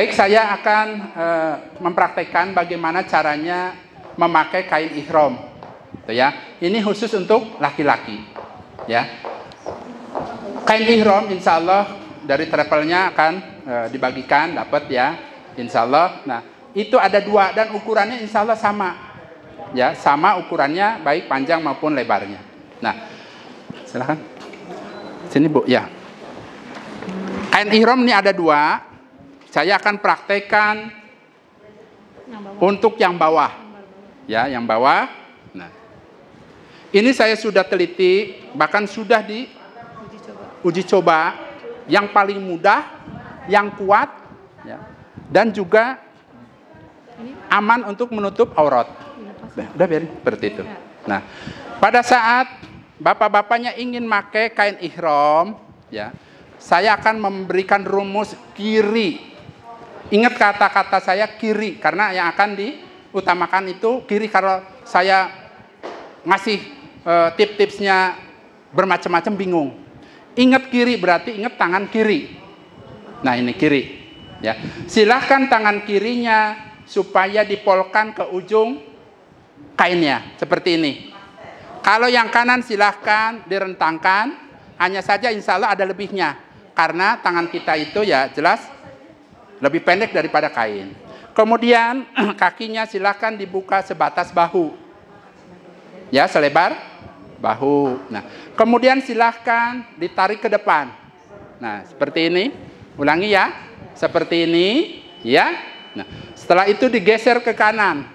Baik, saya akan mempraktekkan bagaimana caranya memakai kain ihram. Tuh ya. Ini khusus untuk laki-laki. Ya. Kain ihram insya Allah dari travelnya akan dibagikan, dapat ya. Insya Allah. Nah, itu ada 2 dan ukurannya insya Allah sama. Ya, sama ukurannya baik panjang maupun lebarnya. Nah, silakan. Sini Bu, ya. Kain ihram ini ada 2. Saya akan praktekkan untuk yang bawah. Ya, yang bawah. Nah, ini saya sudah teliti, bahkan sudah di uji coba yang paling mudah, yang kuat, ya, dan juga aman untuk menutup aurat. Udah biarin seperti itu. Nah, pada saat bapak-bapaknya ingin pakai kain ihram, ya, saya akan memberikan rumus kiri. Ingat kata-kata saya kiri, karena yang akan diutamakan itu kiri. Kalau saya ngasih tips-tipsnya bermacam-macam bingung. Ingat kiri berarti ingat tangan kiri. Nah, ini kiri. Ya, silahkan tangan kirinya supaya dipolkan ke ujung kainnya seperti ini. Kalau yang kanan silahkan direntangkan. Hanya saja insya Allah ada lebihnya, karena tangan kita itu ya jelas lebih pendek daripada kain. Kemudian kakinya silahkan dibuka sebatas bahu. Ya, selebar bahu. Nah, kemudian silahkan ditarik ke depan. Nah, seperti ini. Ulangi ya. Seperti ini, ya. Nah, setelah itu digeser ke kanan.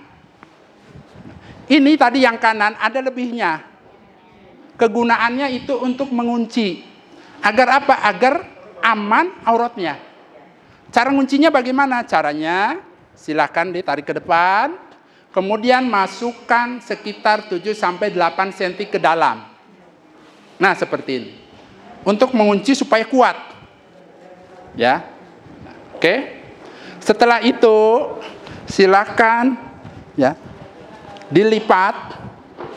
Ini tadi yang kanan ada lebihnya. Kegunaannya itu untuk mengunci. Agar apa? Agar aman auratnya. Cara nguncinya bagaimana? Caranya silahkan ditarik ke depan. Kemudian masukkan sekitar 7-8 cm ke dalam. Nah, seperti ini. Untuk mengunci supaya kuat. Ya. Oke. Setelah itu silahkan ya dilipat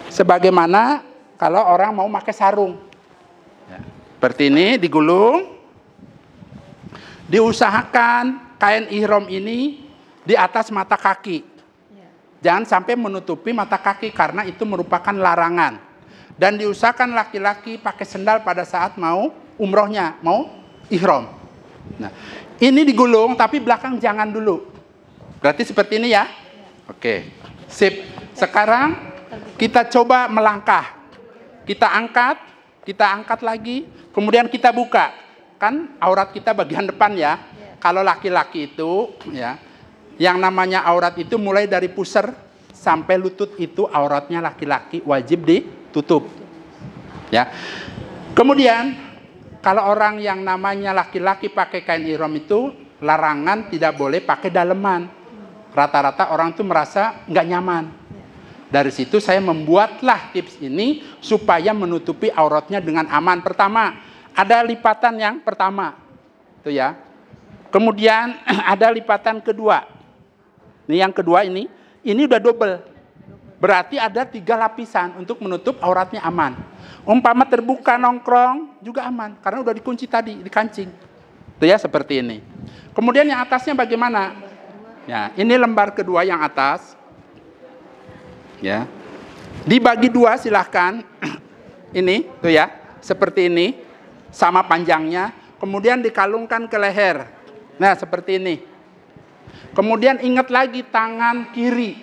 sebagaimana kalau orang mau pakai sarung. Ya. Seperti ini digulung. Diusahakan kain ihram ini di atas mata kaki. Jangan sampai menutupi mata kaki karena itu merupakan larangan. Dan diusahakan laki-laki pakai sendal pada saat mau umrohnya, mau ihram. Nah, ini digulung tapi belakang jangan dulu. Berarti seperti ini ya. Oke. Sip. Sekarang kita coba melangkah. Kita angkat lagi, kemudian kita buka. Kan aurat kita bagian depan ya. Kalau laki-laki itu ya, yang namanya aurat itu mulai dari pusar sampai lutut itu auratnya laki-laki wajib ditutup. Ya. Kemudian kalau orang yang namanya laki-laki pakai kain ihram itu larangan tidak boleh pakai daleman. Rata-rata orang itu merasa nggak nyaman. Dari situ saya membuatlah tips ini supaya menutupi auratnya dengan aman. Pertama, ada lipatan yang pertama, tuh ya. Kemudian ada lipatan kedua. Ini yang kedua ini udah double. Berarti ada 3 lapisan untuk menutup auratnya aman. Umpama terbuka nongkrong juga aman, karena udah dikunci tadi, dikancing. Tuh ya, seperti ini. Kemudian yang atasnya bagaimana? Ya, ini lembar kedua yang atas. Ya, dibagi 2 silahkan. Ini, tuh ya, seperti ini. Sama panjangnya, kemudian dikalungkan ke leher. Nah, seperti ini. Kemudian ingat lagi tangan kiri.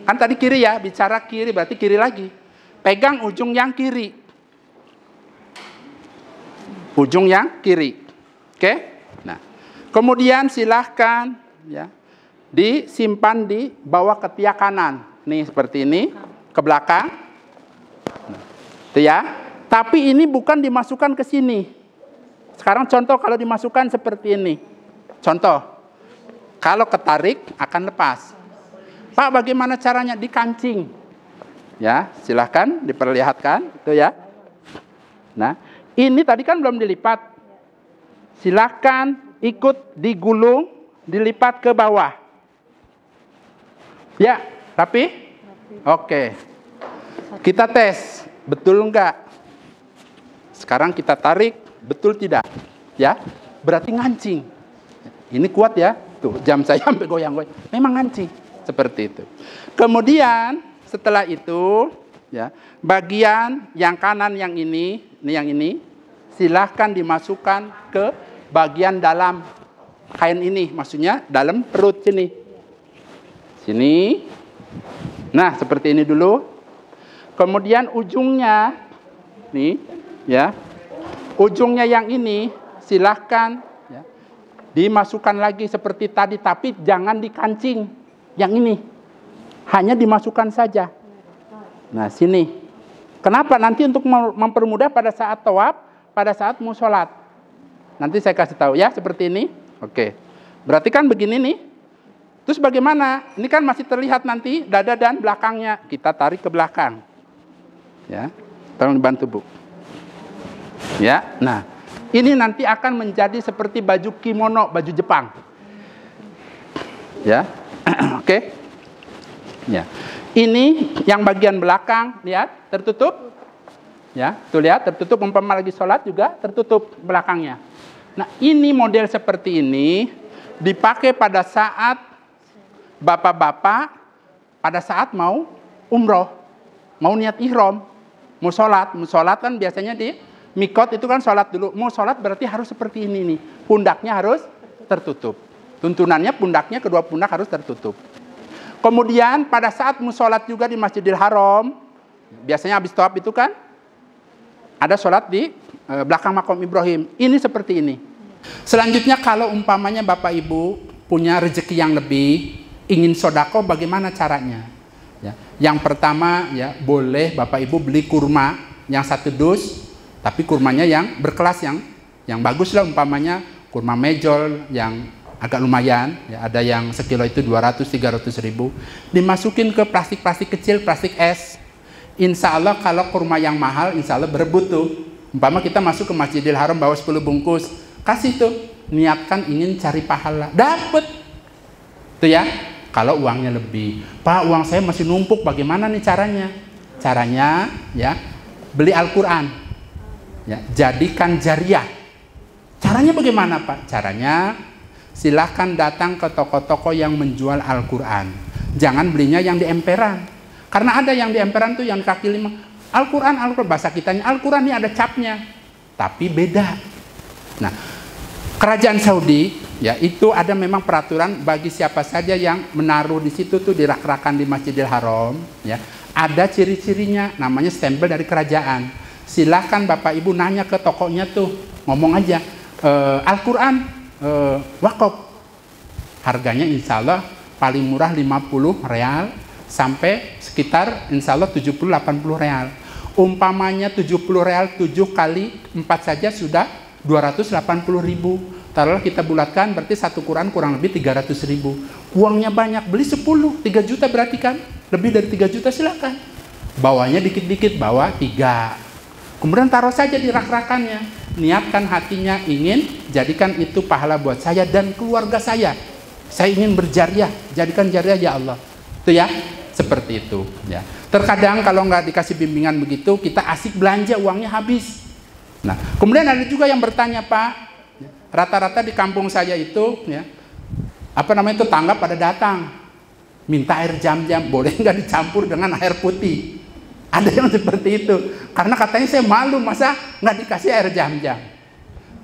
Kan tadi kiri ya, bicara kiri berarti kiri lagi. Pegang ujung yang kiri. Ujung yang kiri. Oke? Nah, kemudian silahkan ya, disimpan di bawah ketiak kanan. Nih, seperti ini, ke belakang. Nah, itu ya. Tapi ini bukan dimasukkan ke sini. Sekarang contoh kalau dimasukkan seperti ini. Contoh. Kalau ketarik akan lepas. Pak, bagaimana caranya? Dikancing. Ya, silahkan diperlihatkan. Itu ya. Nah, ini tadi kan belum dilipat. Silahkan ikut digulung, dilipat ke bawah. Ya, rapi? Oke. Kita tes. Betul enggak? Sekarang kita tarik, betul tidak? Ya, berarti ngancing. Ini kuat ya. Tuh, jam saya sampai goyang-goyang. Memang ngancing seperti itu. Kemudian setelah itu, ya, bagian yang kanan yang ini yang ini, silahkan dimasukkan ke bagian dalam kain ini, maksudnya dalam perut sini. Sini. Nah, seperti ini dulu. Kemudian ujungnya, nih, ya, ujungnya yang ini silahkan ya, dimasukkan lagi seperti tadi, tapi jangan dikancing. Yang ini hanya dimasukkan saja. Nah, sini. Kenapa? Nanti untuk mempermudah pada saat tawaf, pada saat mau sholat. Nanti saya kasih tahu ya, seperti ini. Oke. Berarti kan begini nih. Terus bagaimana? Ini kan masih terlihat nanti dada dan belakangnya. Kita tarik ke belakang. Ya. Tolong dibantu, Bu. Ya. Nah, ini nanti akan menjadi seperti baju kimono, baju Jepang. Ya. Oke. Ya. Ini yang bagian belakang, lihat, tertutup. Ya, tuh lihat, tertutup. Umpama lagi sholat juga tertutup belakangnya. Nah, ini model seperti ini dipakai pada saat bapak-bapak pada saat mau umroh, mau niat ihram, mau sholat kan biasanya di mikot itu kan sholat dulu. Mau sholat berarti harus seperti ini nih, pundaknya harus tertutup. Tuntunannya pundaknya, kedua pundak harus tertutup. Kemudian pada saat mau sholat juga di Masjidil Haram, biasanya habis tawaf itu kan ada sholat di belakang makom Ibrahim. Ini seperti ini. Selanjutnya kalau umpamanya Bapak Ibu punya rezeki yang lebih, ingin sodako, bagaimana caranya? Ya. Yang pertama ya boleh Bapak Ibu beli kurma yang 1 dus, tapi kurmanya yang berkelas, yang bagus lah, umpamanya kurma mejol yang agak lumayan, ya, ada yang sekilo itu 200-300 ribu, dimasukin ke plastik-plastik kecil, plastik es. Insya Allah kalau kurma yang mahal, insya Allah berebut tuh. Umpama kita masuk ke Masjidil Haram bawa 10 bungkus, kasih tuh, niatkan ingin cari pahala, dapet tuh ya. Kalau uangnya lebih, Pak, uang saya masih numpuk, bagaimana nih caranya? Caranya ya beli Al-Quran, ya, jadikan jariah. Caranya bagaimana, Pak? Caranya silahkan datang ke toko-toko yang menjual Al-Quran. Jangan belinya yang di emperan. Karena ada yang di emperan tuh yang kaki 5. Al-Quran, bahasa kitanya Al-Quran ini ada capnya. Tapi beda. Nah, kerajaan Saudi ya itu ada memang peraturan bagi siapa saja yang menaruh di situ tuh di rak-rakan di Masjidil Haram ya. Ada ciri-cirinya, namanya stempel dari kerajaan. Silahkan Bapak Ibu nanya ke tokonya tuh, ngomong aja Al-Quran wakaf, harganya insya Allah paling murah 50 real sampai sekitar insya Allah 70-80 real. Umpamanya 70 real 7 kali 4 saja sudah 280 ribu. Taruhlah kita bulatkan berarti satu Quran kurang lebih 300 ribu. Uangnya banyak, beli 10, 3 juta berarti kan lebih dari 3 juta, silakan. Bawanya dikit-dikit, bawa 3. Kemudian taruh saja di rak-rakannya. Niatkan hatinya ingin jadikan itu pahala buat saya dan keluarga saya. Saya ingin berjariah, jadikan jariah ya Allah. Itu ya, seperti itu ya. Terkadang kalau nggak dikasih bimbingan begitu, kita asik belanja, uangnya habis. Nah, kemudian ada juga yang bertanya, Pak, rata-rata di kampung saya itu ya, itu tangga pada datang minta air jam-jam, boleh nggak dicampur dengan air putih? Ada yang seperti itu, karena katanya saya malu masa nggak dikasih air jam-jam.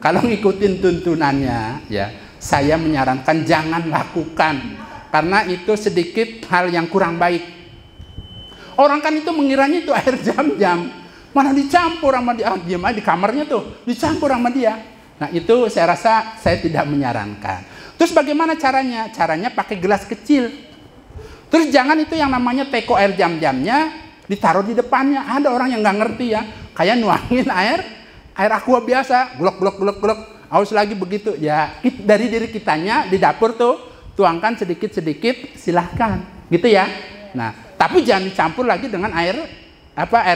Kalau ngikutin tuntunannya, ya saya menyarankan jangan lakukan, karena itu sedikit hal yang kurang baik. Orang kan itu mengiranya itu air jam-jam, malah dicampur sama dia, diam aja di kamarnya tuh, dicampur sama dia. Nah itu saya rasa saya tidak menyarankan. Terus bagaimana caranya? Caranya pakai gelas kecil. Terus jangan itu yang namanya teko air jam-jamnya ditaruh di depannya. Ada orang yang nggak ngerti ya, kayak nuangin air aqua biasa, glok, aus lagi begitu. Ya dari diri kitanya di dapur tuh tuangkan sedikit-sedikit, silahkan, gitu ya. Nah, tapi jangan dicampur lagi dengan air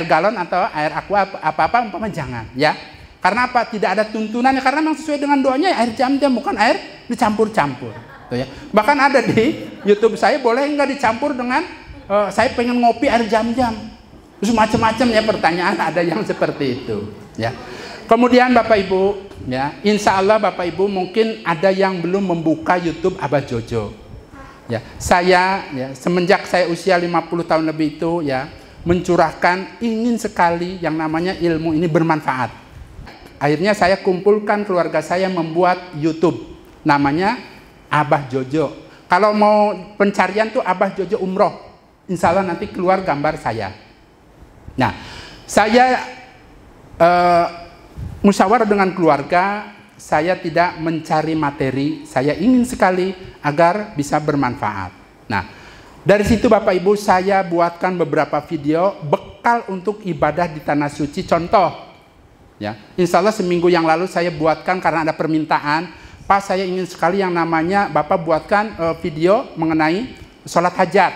galon atau air aqua apa-apa, umpama jangan, ya. Karena apa? Tidak ada tuntunannya, karena memang sesuai dengan doanya air jam-jam, bukan air dicampur-campur. Tuh ya. Bahkan ada di YouTube saya, boleh nggak dicampur dengan saya pengen ngopi air jam-jam. Terus macam-macam ya pertanyaan, ada yang seperti itu ya. Kemudian Bapak Ibu, ya, insya Allah Bapak Ibu mungkin ada yang belum membuka YouTube Abah Jojo. Ya, saya ya, semenjak saya usia 50 tahun lebih itu ya, mencurahkan ingin sekali yang namanya ilmu ini bermanfaat. Akhirnya saya kumpulkan keluarga saya membuat YouTube namanya Abah Jojo. Kalau mau pencarian tuh Abah Jojo Umroh, insya Allah nanti keluar gambar saya. Nah, saya musyawarah dengan keluarga, saya tidak mencari materi, saya ingin sekali agar bisa bermanfaat. Nah, dari situ Bapak Ibu saya buatkan beberapa video bekal untuk ibadah di Tanah Suci. Contoh, ya, insya Allah seminggu yang lalu saya buatkan karena ada permintaan, Pak saya ingin sekali yang namanya Bapak buatkan video mengenai sholat hajat,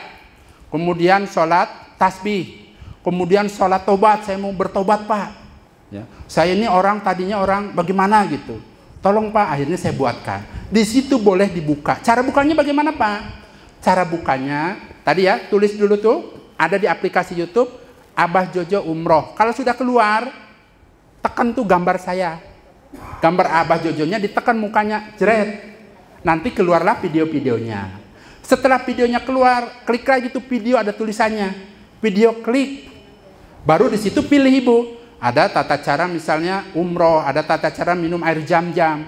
kemudian sholat tasbih, kemudian sholat tobat, saya mau bertobat Pak. Ya, saya ini orang tadinya orang bagaimana gitu, tolong Pak. Akhirnya saya buatkan. Di situ boleh dibuka. Cara bukanya bagaimana Pak? Cara bukanya tadi ya, tulis dulu tuh, ada di aplikasi YouTube Abah Jojo Umroh. Kalau sudah keluar, tekan tuh gambar saya, gambar Abah Jojonya, ditekan mukanya, jeret. Nanti keluarlah video-videonya. Setelah videonya keluar, klik lagi tuh video, ada tulisannya, video klik. Baru di situ pilih Ibu. Ada tata cara misalnya umroh, ada tata cara minum air jam-jam.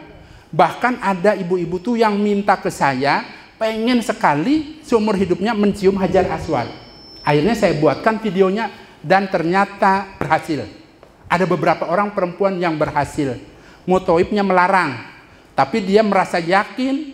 Bahkan ada ibu-ibu tuh yang minta ke saya, pengen sekali seumur hidupnya mencium Hajar Aswad. Akhirnya saya buatkan videonya dan ternyata berhasil. Ada beberapa orang perempuan yang berhasil. Mutoibnya melarang, tapi dia merasa yakin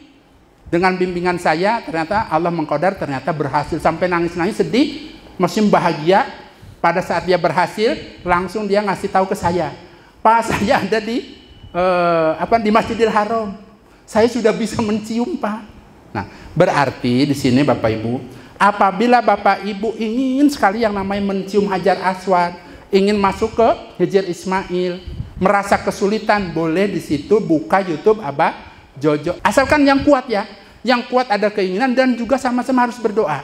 dengan bimbingan saya, ternyata Allah mengqadar, ternyata berhasil. Sampai nangis-nangis sedih, masih bahagia. Pada saat dia berhasil, langsung dia ngasih tahu ke saya, Pak saya ada di Masjidil Haram, saya sudah bisa mencium Pak. Nah, berarti di sini Bapak Ibu, apabila Bapak Ibu ingin sekali yang namanya mencium Hajar Aswad, ingin masuk ke Hijr Ismail, merasa kesulitan, boleh di situ buka YouTube Abah Jojo. Asalkan yang kuat ya, yang kuat ada keinginan dan juga sama-sama harus berdoa.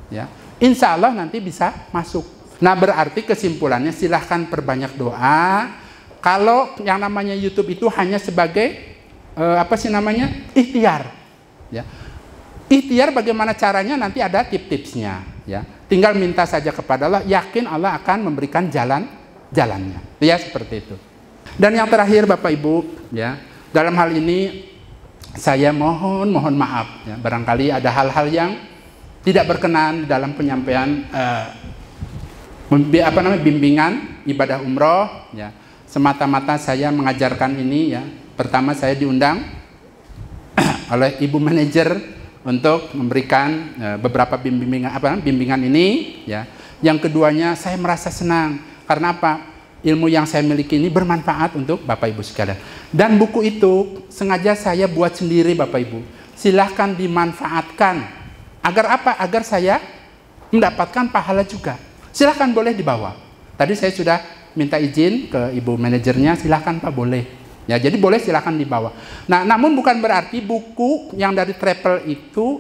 Ya, insya Allah nanti bisa masuk. Nah, berarti kesimpulannya silahkan perbanyak doa. Kalau yang namanya YouTube itu hanya sebagai ikhtiar. Ya. Ikhtiar bagaimana caranya nanti ada tip-tipsnya. Ya. Tinggal minta saja kepada Allah, yakin Allah akan memberikan jalannya. Ya, seperti itu. Dan yang terakhir Bapak Ibu, ya, dalam hal ini saya mohon maaf. Ya, barangkali ada hal-hal yang tidak berkenan dalam penyampaian bimbingan ibadah umroh, ya. Semata-mata saya mengajarkan ini ya. Pertama saya diundang oleh ibu manajer untuk memberikan beberapa bimbingan ini ya. Yang keduanya saya merasa senang karena apa? Ilmu yang saya miliki ini bermanfaat untuk Bapak Ibu sekalian. Dan buku itu sengaja saya buat sendiri Bapak Ibu. Silahkan dimanfaatkan. Agar apa? Agar saya mendapatkan pahala juga. Silahkan boleh dibawa. Tadi saya sudah minta izin ke ibu manajernya, silahkan Pak boleh. Ya, jadi boleh silahkan dibawa. Nah, namun bukan berarti buku yang dari travel itu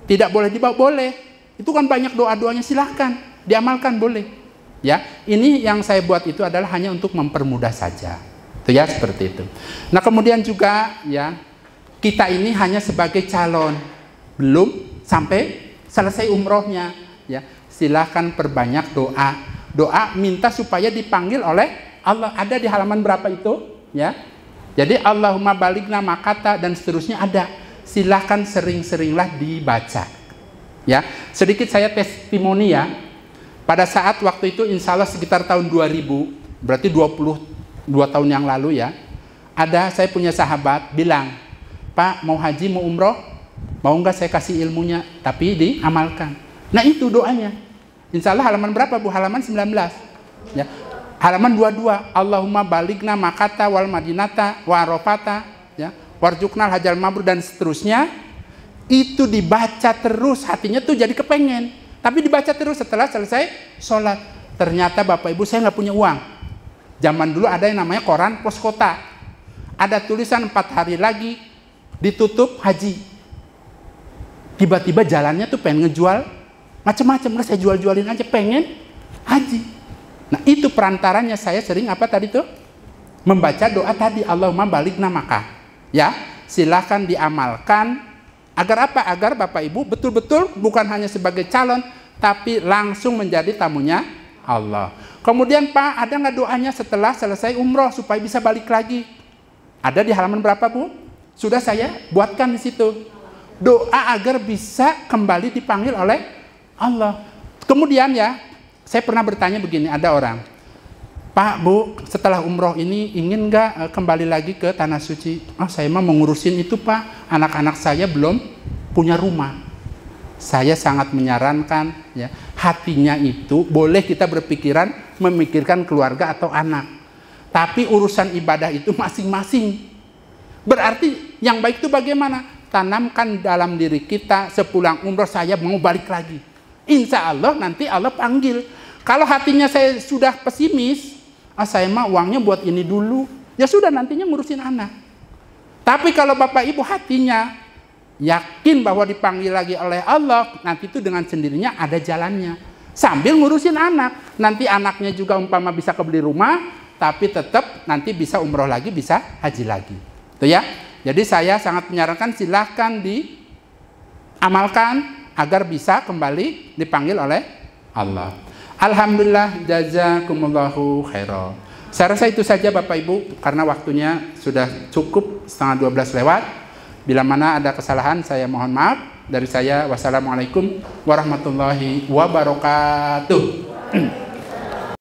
tidak boleh dibawa, boleh. Itu kan banyak doa-doanya, silahkan diamalkan boleh. Ya, ini yang saya buat itu adalah hanya untuk mempermudah saja. Itu ya seperti itu. Nah, kemudian juga ya kita ini hanya sebagai calon, belum sampai selesai umrohnya. Ya, silahkan perbanyak doa. Doa minta supaya dipanggil oleh Allah. Ada di halaman berapa itu? Ya. Jadi Allahumma baligna makata dan seterusnya ada. Silahkan sering-seringlah dibaca. Ya. Sedikit saya testimoni ya. Pada saat waktu itu insya Allah sekitar tahun 2000, berarti 22 tahun yang lalu ya. Saya punya sahabat bilang, Pak mau haji mau umroh, mau nggak saya kasih ilmunya, tapi diamalkan. Nah itu doanya. Insya Allah halaman berapa Bu? Halaman 19. Ya. Halaman 22. Allahumma baligna makata wal madinata wa arafata, ya, warjuknal hajal mabrur dan seterusnya. Itu dibaca terus, hatinya tuh jadi kepengen. Tapi dibaca terus setelah selesai sholat. Ternyata Bapak Ibu saya nggak punya uang. Zaman dulu ada yang namanya koran pos kota. Ada tulisan 4 hari lagi ditutup haji. Tiba-tiba jalannya tuh pengen ngejual macam-macam, lah saya jual-jualin aja, pengen haji. Nah itu perantaranya saya sering apa tadi tuh? membaca doa tadi, Allahumma baligna Makkah. Ya, silahkan diamalkan. Agar apa? Agar Bapak Ibu betul-betul bukan hanya sebagai calon, tapi langsung menjadi tamunya Allah. Kemudian Pak, ada nggak doanya setelah selesai umroh supaya bisa balik lagi? Ada di halaman berapa Bu? Sudah saya buatkan di situ. Doa agar bisa kembali dipanggil oleh Allah. Kemudian ya, saya pernah bertanya begini, ada orang, Pak, Bu, setelah umroh ini ingin nggak kembali lagi ke Tanah Suci? Oh, saya mah mengurusin itu Pak, anak-anak saya belum punya rumah. Saya sangat menyarankan, ya, hatinya itu boleh kita berpikiran memikirkan keluarga atau anak. Tapi urusan ibadah itu masing-masing. Berarti yang baik itu bagaimana? Tanamkan dalam diri kita, sepulang umroh saya mau balik lagi. Insya Allah nanti Allah panggil. Kalau hatinya saya sudah pesimis, saya mah uangnya buat ini dulu, ya sudah nantinya ngurusin anak. Tapi kalau Bapak Ibu hatinya yakin bahwa dipanggil lagi oleh Allah, nanti itu dengan sendirinya ada jalannya. Sambil ngurusin anak, nanti anaknya juga umpama bisa kebeli rumah, tapi tetap nanti bisa umroh lagi, bisa haji lagi. Tuh ya. Jadi saya sangat menyarankan silahkan diamalkan agar bisa kembali dipanggil oleh Allah. Alhamdulillah, jazakumullahu khairan. Saya rasa itu saja Bapak Ibu, karena waktunya sudah cukup, 11:30 lewat. Bila mana ada kesalahan saya mohon maaf. Dari saya, wassalamualaikum warahmatullahi wabarakatuh.